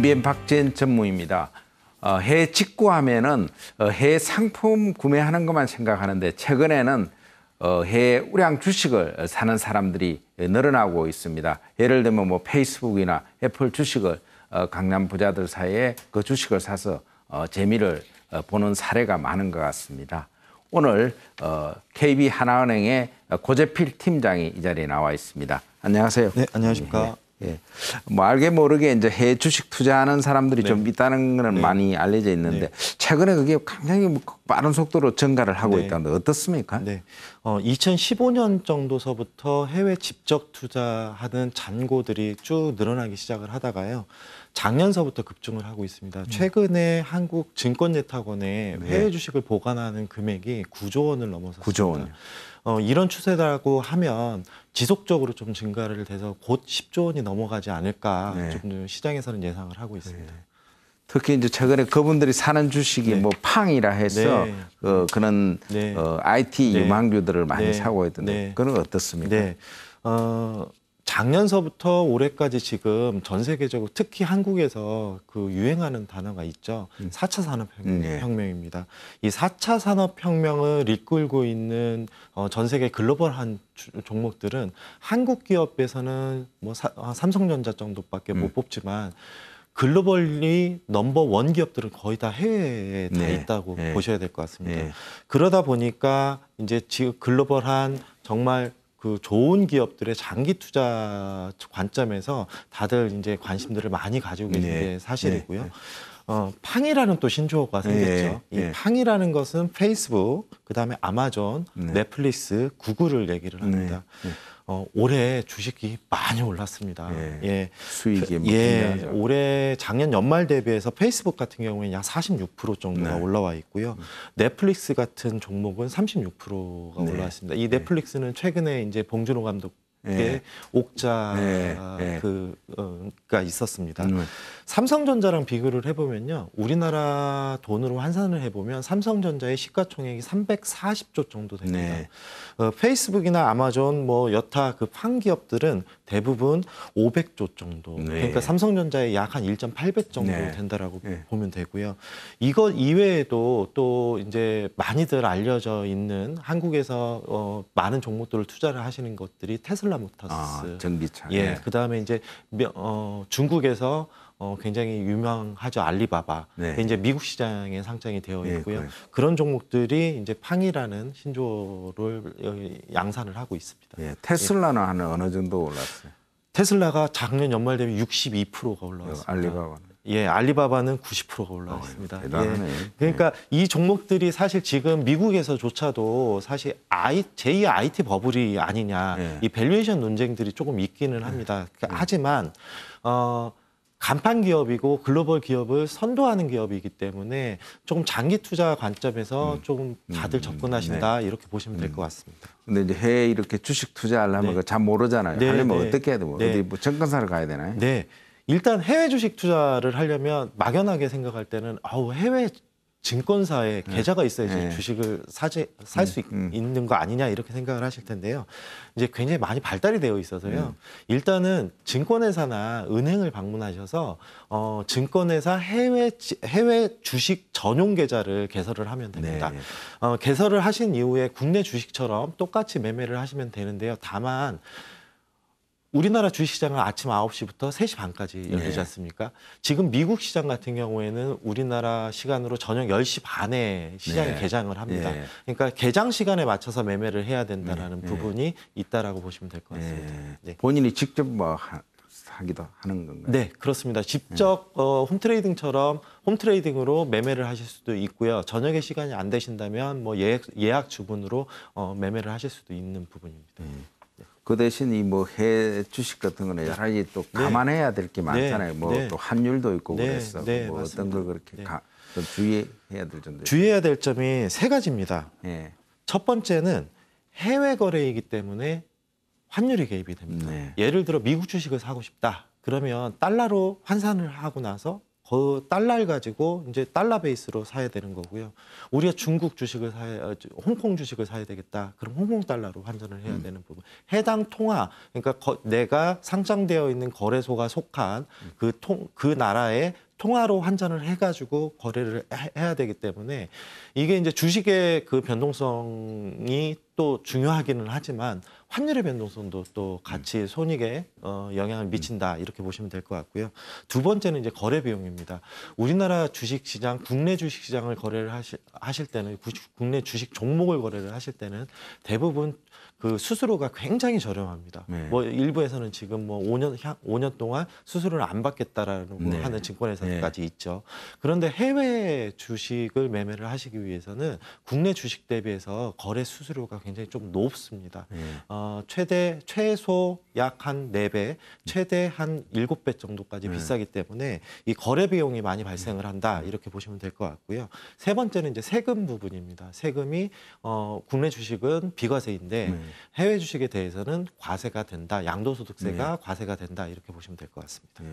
MBN 박재현 전무입니다. 해외 직구하면은 해외 상품 구매하는 것만 생각하는데 최근에는 해외 우량 주식을 사는 사람들이 늘어나고 있습니다. 예를 들면 뭐 페이스북이나 애플 주식을 강남 부자들 사이에 그 주식을 사서 재미를 보는 사례가 많은 것 같습니다. 오늘 KB 하나은행의 고재필 팀장이 이 자리에 나와 있습니다. 안녕하세요. 네, 안녕하십니까. 예. 뭐 알게 모르게 이제 해외 주식 투자하는 사람들이 네. 좀 있다는 거는 네. 많이 알려져 있는데 최근에 그게 굉장히 빠른 속도로 증가를 하고 있다는데 어떻습니까? 네. 2015년 정도서부터 해외 직접 투자하는 잔고들이 쭉 늘어나기 시작을 하다가요. 작년서부터 급증을 하고 있습니다. 최근에 한국 증권예탁원에 해외 주식을 보관하는 금액이 9조 원을 넘어섰습니다. 9조 원이요. 이런 추세라고 하면 지속적으로 좀 증가를 돼서 곧 10조 원이 넘어가지 않을까 좀 시장에서는 예상을 하고 있습니다. 특히 이제 최근에 그분들이 사는 주식이 뭐 팡이라 해서 그런 IT 유망주들을 많이 사고 있던데 그건 어떻습니까? 네. 작년서부터 올해까지 지금 전 세계적으로 특히 한국에서 그 유행하는 단어가 있죠. 4차 산업혁명입니다. 이 4차 산업혁명을 이끌고 있는 전 세계 글로벌한 종목들은 한국 기업에서는 뭐 삼성전자 정도밖에 못 뽑지만 글로벌리 넘버 원 기업들은 거의 다 해외에 다 있다고 보셔야 될 것 같습니다. 그러다 보니까 이제 지금 글로벌한 정말 그 좋은 기업들의 장기 투자 관점에서 다들 이제 관심들을 많이 가지고 계신 게 사실이고요. 팡이라는 또 신조어가 생겼죠. 이 팡이라는 것은 페이스북, 그다음에 아마존, 넷플릭스, 구글을 얘기를 합니다. 올해 주식이 많이 올랐습니다. 수익이 올해 작년 연말 대비해서 페이스북 같은 경우에는 약 46% 정도가 올라와 있고요. 넷플릭스 같은 종목은 36%가 올라왔습니다. 이 넷플릭스는 최근에 이제 봉준호 감독의 옥자가 있었습니다. 삼성전자랑 비교를 해보면요. 우리나라 돈으로 환산을 해보면 삼성전자의 시가총액이 340조 정도 됩니다. 페이스북이나 아마존 뭐 여타 그 팡 기업들은 대부분 500조 정도. 그러니까 삼성전자의 약 한 1.8배 정도 된다라고 보면 되고요. 이것 이외에도 또 이제 많이들 알려져 있는 한국에서 많은 종목들을 투자를 하시는 것들이 테슬라 모터스, 전기차. 그다음에 이제 중국에서 굉장히 유명하죠. 알리바바. 이제 미국 시장에 상장이 되어 있고요. 그런 종목들이 이제 팡이라는 신조어를 양산을 하고 있습니다. 테슬라는 한 어느 정도 올랐어요? 테슬라가 작년 연말 대비 62%가 올라왔습니다. 알리바바는? 알리바바는 90%가 올라왔습니다. 대단하네. 그러니까 이 종목들이 사실 지금 미국에서조차도 사실 제2의 IT 버블이 아니냐 이 밸류에이션 논쟁들이 조금 있기는 합니다. 하지만 간판 기업이고 글로벌 기업을 선도하는 기업이기 때문에 조금 장기 투자 관점에서 조금 다들 접근하신다 이렇게 보시면 될 것 같습니다. 근데 이제 해외 이렇게 주식 투자하려면 그거 잘 모르잖아요. 하려면 어떻게 해야 되고 어디 뭐 증권사를 가야 되나요? 일단 해외 주식 투자를 하려면 막연하게 생각할 때는 해외 증권사에 계좌가 있어야지 주식을 살 수 있는 거 아니냐 이렇게 생각을 하실 텐데요. 이제 굉장히 많이 발달이 되어 있어서요. 일단은 증권회사나 은행을 방문하셔서 증권회사 해외 주식 전용 계좌를 개설을 하면 됩니다. 개설을 하신 이후에 국내 주식처럼 똑같이 매매를 하시면 되는데요. 다만 우리나라 주식시장은 아침 9시부터 3시 반까지 열리지 않습니까? 지금 미국 시장 같은 경우에는 우리나라 시간으로 저녁 10시 반에 시장이 개장을 합니다. 그러니까 개장 시간에 맞춰서 매매를 해야 된다는 부분이 있다라고 보시면 될 것 같습니다. 본인이 직접 뭐 하기도 하는 건가요? 네, 그렇습니다. 직접 홈트레이딩처럼 홈트레이딩으로 매매를 하실 수도 있고요. 저녁에 시간이 안 되신다면 뭐 예약 주문으로 매매를 하실 수도 있는 부분입니다. 그 대신 이 뭐 해외 주식 같은 거는 여러 가지 또 감안해야 될 게 많잖아요. 뭐 또 환율도 있고 그래서 뭐 어떤 걸 그렇게 좀 주의해야 될 점도 주의해야 될 점이 3가지입니다. 첫 번째는 해외 거래이기 때문에 환율이 개입이 됩니다. 예를 들어 미국 주식을 사고 싶다. 그러면 달러로 환산을 하고 나서 그 달러를 가지고 이제 달러 베이스로 사야 되는 거고요. 우리가 중국 주식을 홍콩 주식을 사야 되겠다. 그럼 홍콩 달러로 환전을 해야 되는 부분. 해당 통화, 그러니까 내가 상장되어 있는 거래소가 속한 그 나라의 통화로 환전을 해가지고 거래를 해야 되기 때문에 이게 이제 주식의 그 변동성이 또 중요하기는 하지만 환율의 변동성도 또 같이 손익에 영향을 미친다 이렇게 보시면 될 것 같고요. 두 번째는 이제 거래 비용입니다. 우리나라 주식시장, 국내 주식시장을 거래를 하실 때는 국내 주식 종목을 거래를 하실 때는 대부분 그 수수료가 굉장히 저렴합니다. 네. 뭐 일부에서는 지금 뭐 5년 동안 수수료를 안 받겠다라는 네. 하는 증권회사까지 있죠. 그런데 해외 주식을 매매를 하시기 위해서는 국내 주식 대비해서 거래 수수료가 굉장히 좀 높습니다. 최소 약 한 4배, 최대 한 7배 정도까지 비싸기 때문에 이 거래 비용이 많이 발생을 한다 이렇게 보시면 될 것 같고요. 세 번째는 이제 세금 부분입니다. 세금이 국내 주식은 비과세인데 해외 주식에 대해서는 과세가 된다. 양도소득세가 과세가 된다 이렇게 보시면 될 것 같습니다.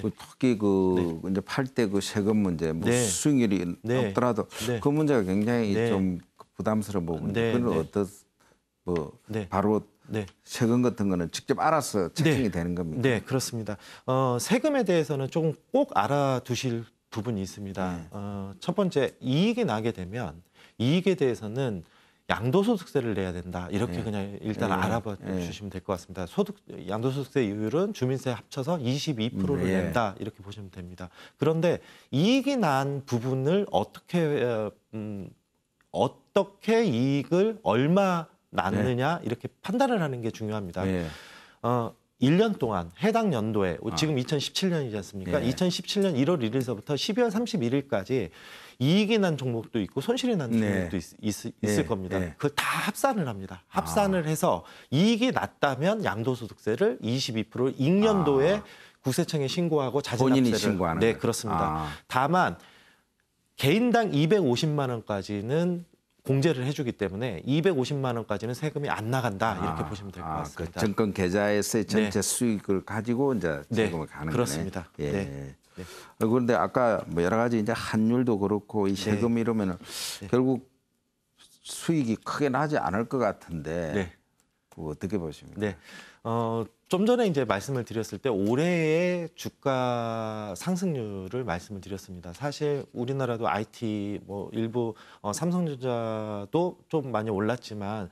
그 특히 그 이제 팔 때 그 세금 문제, 뭐 수익률이 높더라도 그 문제가 굉장히 좀 부담스러운 부분인데 그건 바로 세금 같은 거는 직접 알아서 책정이 되는 겁니다. 네, 그렇습니다. 세금에 대해서는 조금 꼭 알아두실 부분이 있습니다. 첫 번째, 이익이 나게 되면 이익에 대해서는 양도소득세를 내야 된다. 이렇게 그냥 일단 알아봐 주시면 될 것 같습니다. 양도소득세율은 주민세 합쳐서 22%를 낸다. 이렇게 보시면 됩니다. 그런데 이익이 난 부분을 어떻게 이익을 얼마 낳느냐 이렇게 판단을 하는 게 중요합니다. 1년 동안 해당 연도에 지금 2017년이지 않습니까? 2017년 1월 1일서부터 12월 31일까지 이익이 난 종목도 있고 손실이 난 종목도 있을 겁니다. 그걸 다 합산을 합니다. 합산을 해서 이익이 났다면 양도소득세를 22%를 익년도에 국세청에 신고하고 자진납세를 본인이 신고하는 네, 그렇습니다. 다만 개인당 250만 원까지는 공제를 해주기 때문에 250만 원까지는 세금이 안 나간다 이렇게 보시면 될 것 같습니다. 그 증권 계좌에서의 전체 수익을 가지고 이제 세금을 가는 그렇습니다. 거네. 그런데 아까 뭐 여러 가지 이제 환율도 그렇고 이 세금 이러면은 결국 수익이 크게 나지 않을 것 같은데 그거 어떻게 보십니까? 좀 전에 이제 말씀을 드렸을 때 올해의 주가 상승률을 말씀을 드렸습니다. 사실 우리나라도 IT 뭐 일부 삼성전자도 좀 많이 올랐지만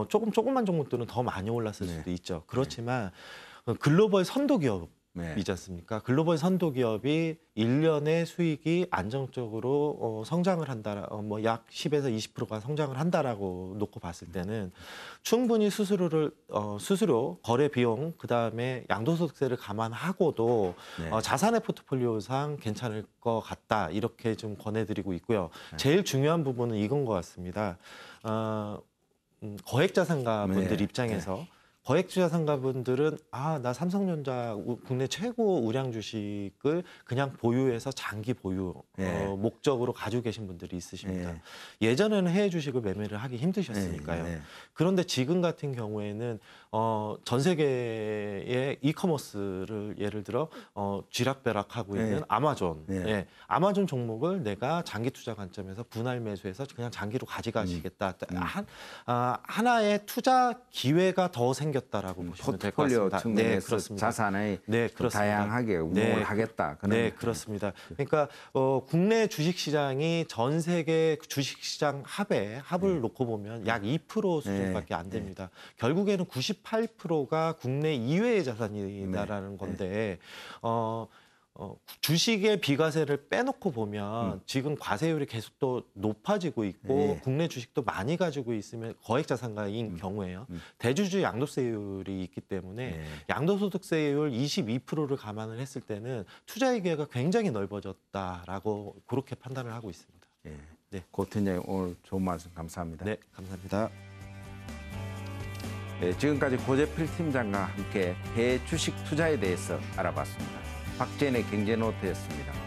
조그만 종목들은 더 많이 올랐을 수도 있죠. 그렇지만 글로벌 선도 기업이지 않습니까? 글로벌 선도 기업이 1년의 수익이 안정적으로 성장을 한다, 뭐 약 10에서 20%가 성장을 한다라고 놓고 봤을 때는 충분히 수수료, 거래 비용, 그 다음에 양도소득세를 감안하고도 자산의 포트폴리오상 괜찮을 것 같다 이렇게 좀 권해드리고 있고요. 제일 중요한 부분은 이건 것 같습니다. 거액자산가분들 입장에서. 거액자산가분들은 나 삼성전자 국내 최고 우량 주식을 그냥 보유해서 장기 보유 목적으로 가지고 계신 분들이 있으십니다. 예전에는 해외 주식을 매매를 하기 힘드셨으니까요. 그런데 지금 같은 경우에는 전 세계의 이커머스를 예를 들어 쥐락펴락하고 있는 아마존, 아마존 종목을 내가 장기 투자 관점에서 분할 매수해서 그냥 장기로 가져가시겠다. 하나의 투자 기회가 더 생겼다라고 보시면 될 것 같습니다. 측면에서 자산의 다양하게 운용을 하겠다. 그렇습니다. 그러니까 국내 주식시장이 전 세계 주식시장 합을 놓고 보면 약 2% 수준밖에 안 됩니다. 결국에는 98%가 국내 이외의 자산이다라는 건데 주식의 비과세를 빼놓고 보면 지금 과세율이 계속 또 높아지고 있고 국내 주식도 많이 가지고 있으면 거액자산가인 경우에요. 대주주 양도세율이 있기 때문에 양도소득세율 22%를 감안을 했을 때는 투자의 기회가 굉장히 넓어졌다라고 그렇게 판단을 하고 있습니다. 고 팀장님 오늘 좋은 말씀 감사합니다. 네, 감사합니다. 지금까지 고재필 팀장과 함께 해외 주식 투자에 대해서 알아봤습니다. 박재인의 경제노트였습니다.